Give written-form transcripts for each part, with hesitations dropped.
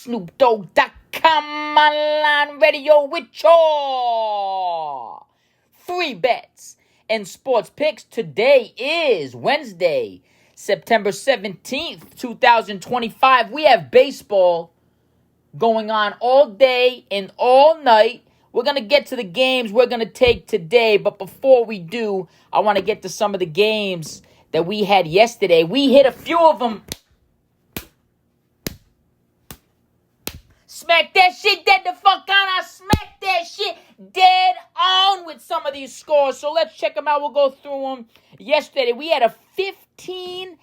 SnoopDogg.com online radio with your free bets and sports picks. Today is Wednesday, September 17th, 2025. We have baseball going on all day and all night. We're going to get to the games we're going to take today. But before we do, I want to get to some of the games that we had yesterday. We hit a few of them. Smack that shit dead the fuck on. I smack that shit dead on with some of these scores. So let's check them out. We'll go through them. Yesterday, we had a 15-5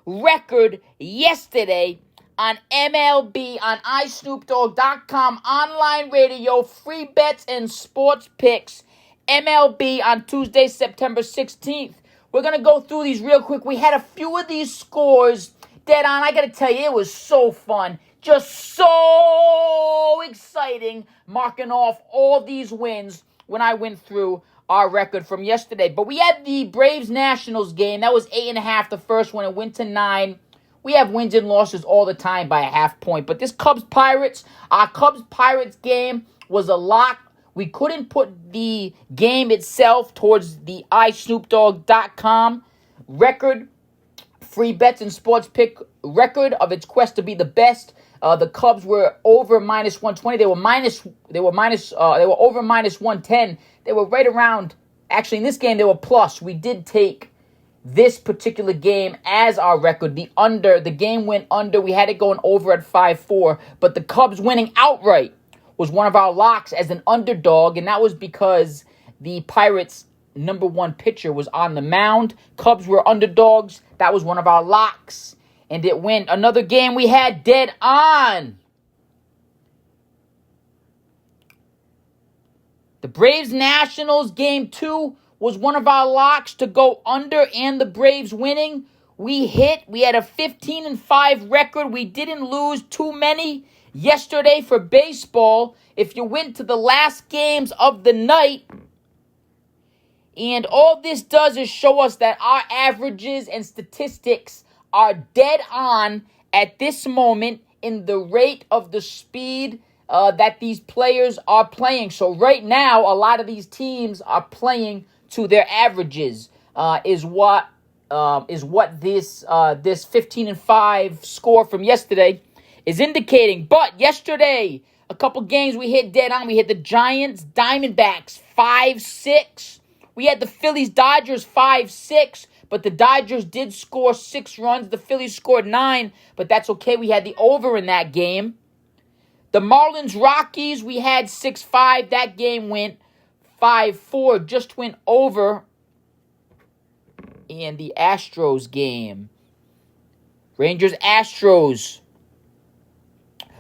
record yesterday on MLB, on iSnoopDogg.com, online radio, free bets and sports picks. MLB on Tuesday, September 16th. We're going to go through these real quick. We had a few of these scores dead on. I got to tell you, it was so fun. Just so exciting, marking off all these wins when I went through our record from yesterday. But we had the Braves-Nationals game. That was 8.5 the first one. It went to 9. We have wins and losses all the time by a half point. But this Cubs-Pirates, our Cubs-Pirates game was a lock. We couldn't put the game itself towards the iSnoopDogg.com record, free bets and sports pick record of its quest to be the best. The Cubs were over minus 120. They were over minus 110. They were right around. Actually, in this game, they were plus. We did take this particular game as our record. The under. The game went under. We had it going over at 5-4. But the Cubs winning outright was one of our locks as an underdog, and that was because the Pirates' number one pitcher was on the mound. Cubs were underdogs. That was one of our locks. And it went. Another game we had dead on. The Braves-Nationals game 2 was one of our locks to go under and the Braves winning. We hit. We had a 15-5 record. We didn't lose too many yesterday for baseball. If you went to the last games of the night, and all this does is show us that our averages and statistics are dead on at this moment in the rate of the speed that these players are playing. So right now, a lot of these teams are playing to their averages. Is what this 15-5 score from yesterday is indicating. But yesterday, a couple games we hit dead on. We hit the Giants, Diamondbacks 5-6. We had the Phillies, Dodgers 5-6. But the Dodgers did score 6 runs. The Phillies scored 9, but that's okay. We had the over in that game. The Marlins, Rockies, we had 6-5. That game went 5-4, just went over. And the Astros game, Rangers, Astros,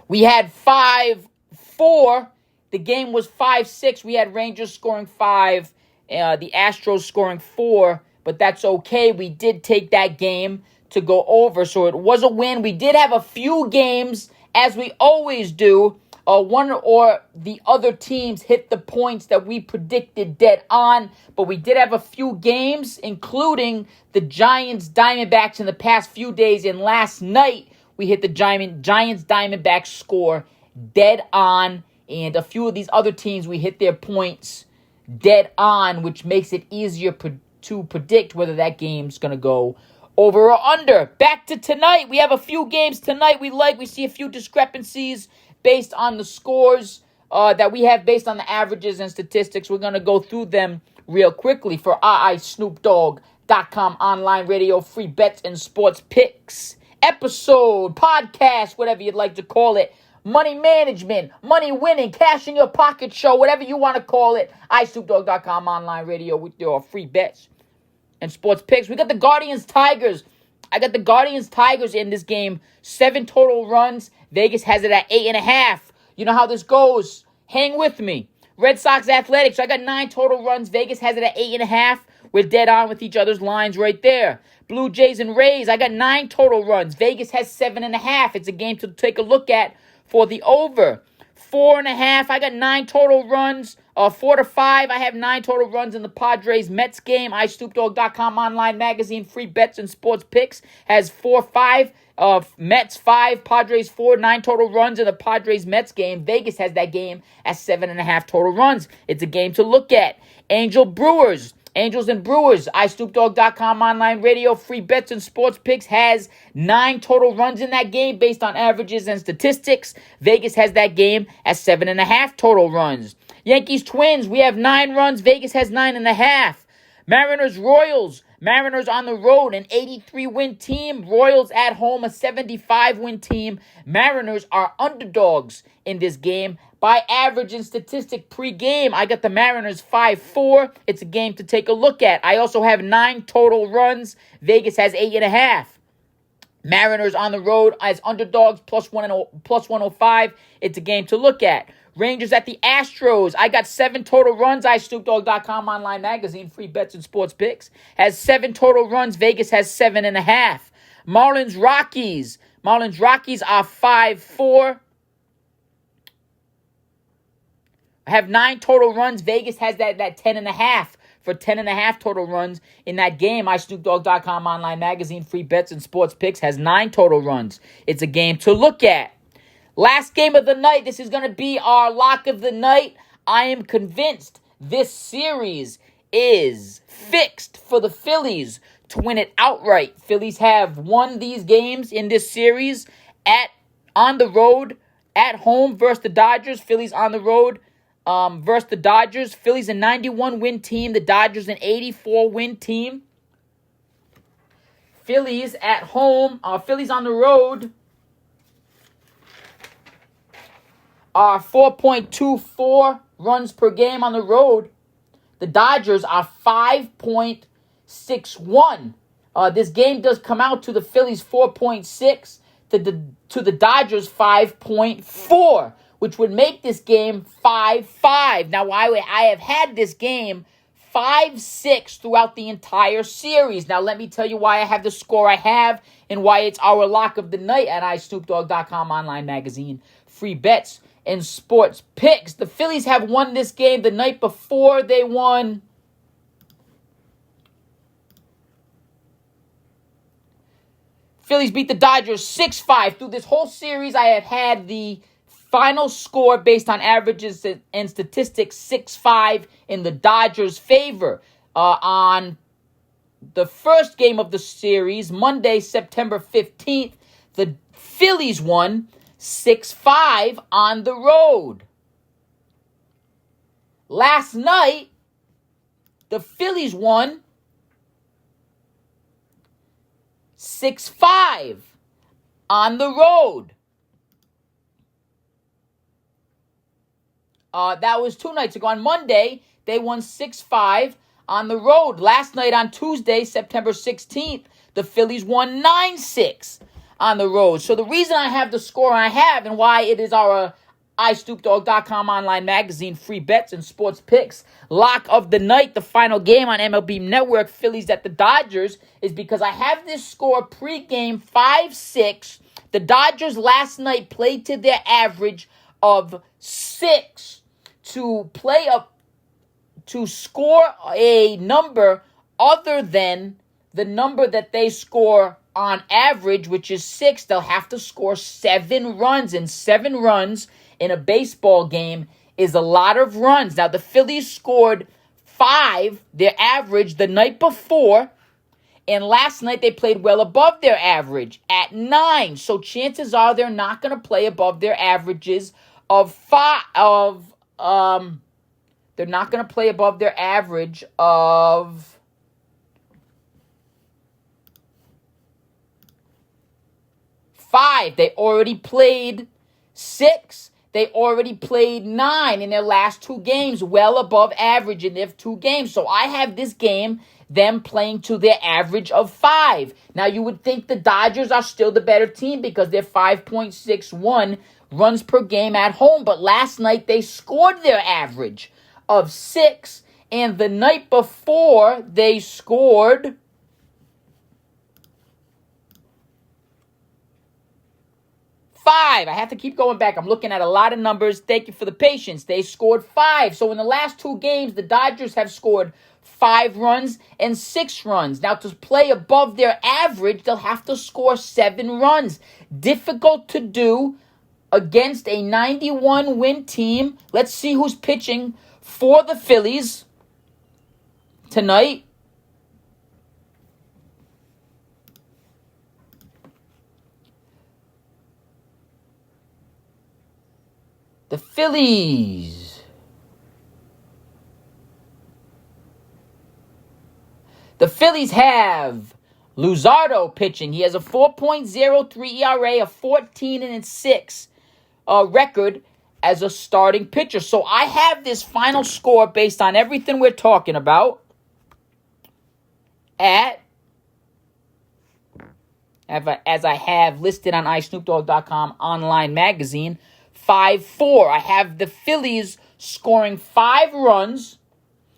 we had 5-4. The game was 5-6. We had Rangers scoring 5, the Astros scoring 4. But that's okay. We did take that game to go over, so it was a win. We did have a few games, as we always do. One or the other teams hit the points that we predicted dead on. But we did have a few games, including the Giants, Diamondbacks in the past few days. And last night, we hit the Giants, Diamondbacks score dead on. And a few of these other teams, we hit their points dead on, which makes it easier to predict whether that game's going to go over or under. Back to tonight. We have a few games tonight we like. We see a few discrepancies based on the scores that we have based on the averages and statistics. We're going to go through them real quickly for iSnoopDogg.com online radio, free bets and sports picks, episode, podcast, whatever you'd like to call it. Money management, money winning, cash in your pocket show, whatever you want to call it. iSnoopDogg.com online radio with your free bets and sports picks. We got the Guardians-Tigers. I got the Guardians-Tigers in this game. 7 total runs. Vegas has it at 8.5. You know how this goes. Hang with me. Red Sox-Athletics. I got 9 total runs. Vegas has it at 8.5. We're dead on with each other's lines right there. Blue Jays and Rays. I got 9 total runs. Vegas has 7.5. It's a game to take a look at for the over. 4.5. I got 9 total runs. 4 to 5, I have 9 total runs in the Padres-Mets game. iStoopDog.com online magazine, free bets and sports picks, has 4-5. Mets 5, Padres 4, 9 total runs in the Padres-Mets game. Vegas has that game at 7.5 total runs. It's a game to look at. Angels and Brewers, iStoopDog.com online radio, free bets and sports picks, has 9 total runs in that game based on averages and statistics. Vegas has that game at 7.5 total runs. Yankees Twins, we have 9 runs. Vegas has 9.5. Mariners Royals, Mariners on the road, an 83-win team. Royals at home, a 75-win team. Mariners are underdogs in this game. By average and statistic pre-game, I got the Mariners 5-4. It's a game to take a look at. I also have 9 total runs. Vegas has 8.5. Mariners on the road as underdogs, plus 105. It's a game to look at. Rangers at the Astros. I got 7 total runs. iStoopDog.com online magazine, free bets and sports picks, has 7 total runs. Vegas has 7.5. Marlins Rockies. Marlins Rockies are 5-4. I have 9 total runs. Vegas has that 10.5 for 10.5 total runs in that game. iSnoopDog.com online magazine, free bets and sports picks, has 9 total runs. It's a game to look at. Last game of the night. This is going to be our lock of the night. I am convinced this series is fixed for the Phillies to win it outright. Phillies have won these games in this series on the road, at home versus the Dodgers. Phillies on the road versus the Dodgers. Phillies a 91-win team. The Dodgers an 84-win team. Phillies at home. Phillies on the road are 4.24 runs per game on the road. The Dodgers are 5.61. This game does come out to the Phillies 4.6, to the Dodgers 5.4, which would make this game 5-5. Now, I have had this game 5-6 throughout the entire series. Now, let me tell you why I have the score I have and why it's our lock of the night at iSnoopDog.com online magazine. Free bets and sports picks. The Phillies have won this game. The night before they won, Phillies beat the Dodgers 6-5. Through this whole series, I have had the final score based on averages and statistics 6-5 in the Dodgers' favor. On the first game of the series, Monday, September 15th, the Phillies won 6-5 on the road. Last night, the Phillies won 6-5 on the road. That was 2 nights ago. On Monday, they won 6-5 on the road. Last night on Tuesday, September 16th, the Phillies won 9-6 on the road. So the reason I have the score I have and why it is our iStoopDog.com online magazine, free bets and sports picks, lock of the night, the final game on MLB Network, Phillies at the Dodgers, is because I have this score pre-game 5-6. The Dodgers last night played to their average of 6 to score a number other than the number that they score on average, which is 6. They'll have to score 7 runs, and 7 runs in a baseball game is a lot of runs. Now, the Phillies scored 5, their average, the night before, and last night they played well above their average at 9. So chances are they're not going to play above their averages of 5. They're not going to play above their average of 5. They already played 6. They already played 9 in their last 2 games, well above average in their 2 games. So I have this game, them playing to their average of 5. Now, you would think the Dodgers are still the better team because they're 5.61 runs per game at home. But last night, they scored their average of 6. And the night before, they scored 5. I have to keep going back. I'm looking at a lot of numbers. Thank you for the patience. They scored 5. So in the last 2 games, the Dodgers have scored 5 runs and 6 runs. Now, to play above their average, they'll have to score 7 runs. Difficult to do against a 91-win team. Let's see who's pitching for the Phillies tonight. The Phillies. The Phillies have Luzardo pitching. He has a 4.03 ERA, a 14-6 record as a starting pitcher. So I have this final score based on everything we're talking about at, as I have listed on iSnoopDogg.com online magazine, 5-4. I have the Phillies scoring 5 runs,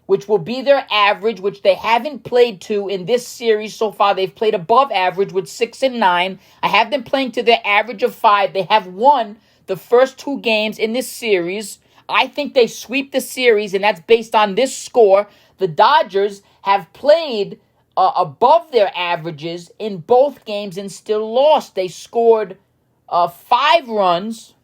which will be their average, which they haven't played to in this series so far. They've played above average with 6 and 9. I have them playing to their average of 5. They have won the first 2 games in this series. I think they sweep the series, and that's based on this score. The Dodgers have played above their averages in both games and still lost. They scored 5 runs,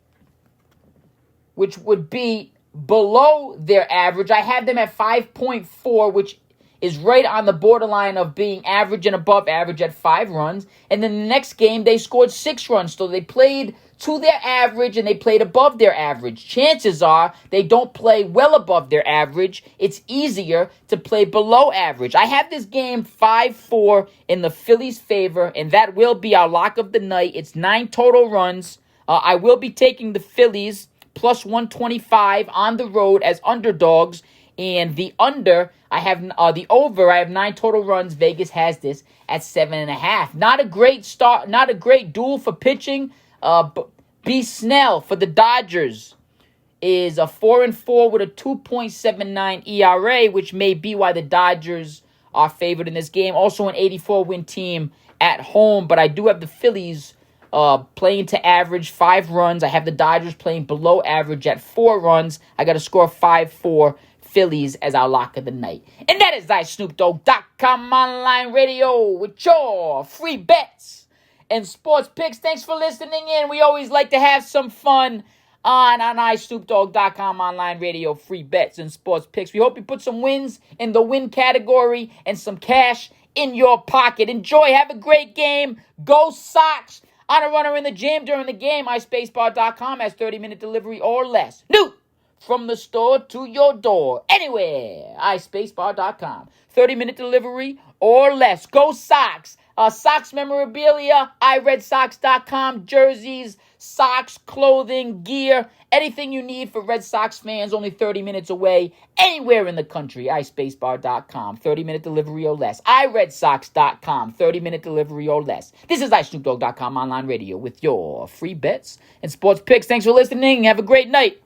which would be below their average. I have them at 5.4, which is right on the borderline of being average and above average at 5 runs. And then the next game, they scored 6 runs. So they played to their average and they played above their average. Chances are they don't play well above their average. It's easier to play below average. I have this game 5-4 in the Phillies' favor, and that will be our lock of the night. It's 9 total runs. I will be taking the Phillies plus 125 on the road as underdogs. And the under, I have the over. I have 9 total runs. Vegas has this at 7.5. Not a great start. Not a great duel for pitching. B. Snell for the Dodgers is a 4-4 with a 2.79 ERA, which may be why the Dodgers are favored in this game. Also an 84-win team at home, but I do have the Phillies playing to average 5 runs. I have the Dodgers playing below average at 4 runs. I got a score 5-4 Phillies as our lock of the night. And that is iSnoopDogg.com online radio with your free bets and sports picks. Thanks for listening in. We always like to have some fun on iSnoopDogg.com online radio, free bets and sports picks. We hope you put some wins in the win category and some cash in your pocket. Enjoy. Have a great game. Go Sox. On a runner in the gym during the game, iSpaceBar.com has 30-minute delivery or less. New from the store to your door. Anywhere, iSpaceBar.com. 30-minute delivery or less. Go Sox. Sox memorabilia, iRedSox.com. Jerseys, socks, clothing, gear, anything you need for Red Sox fans, only 30 minutes away, anywhere in the country, iSpaceBar.com, 30-minute delivery or less, iRedSox.com, 30-minute delivery or less. This is iSnoopDogg.com online radio with your free bets and sports picks. Thanks for listening. Have a great night.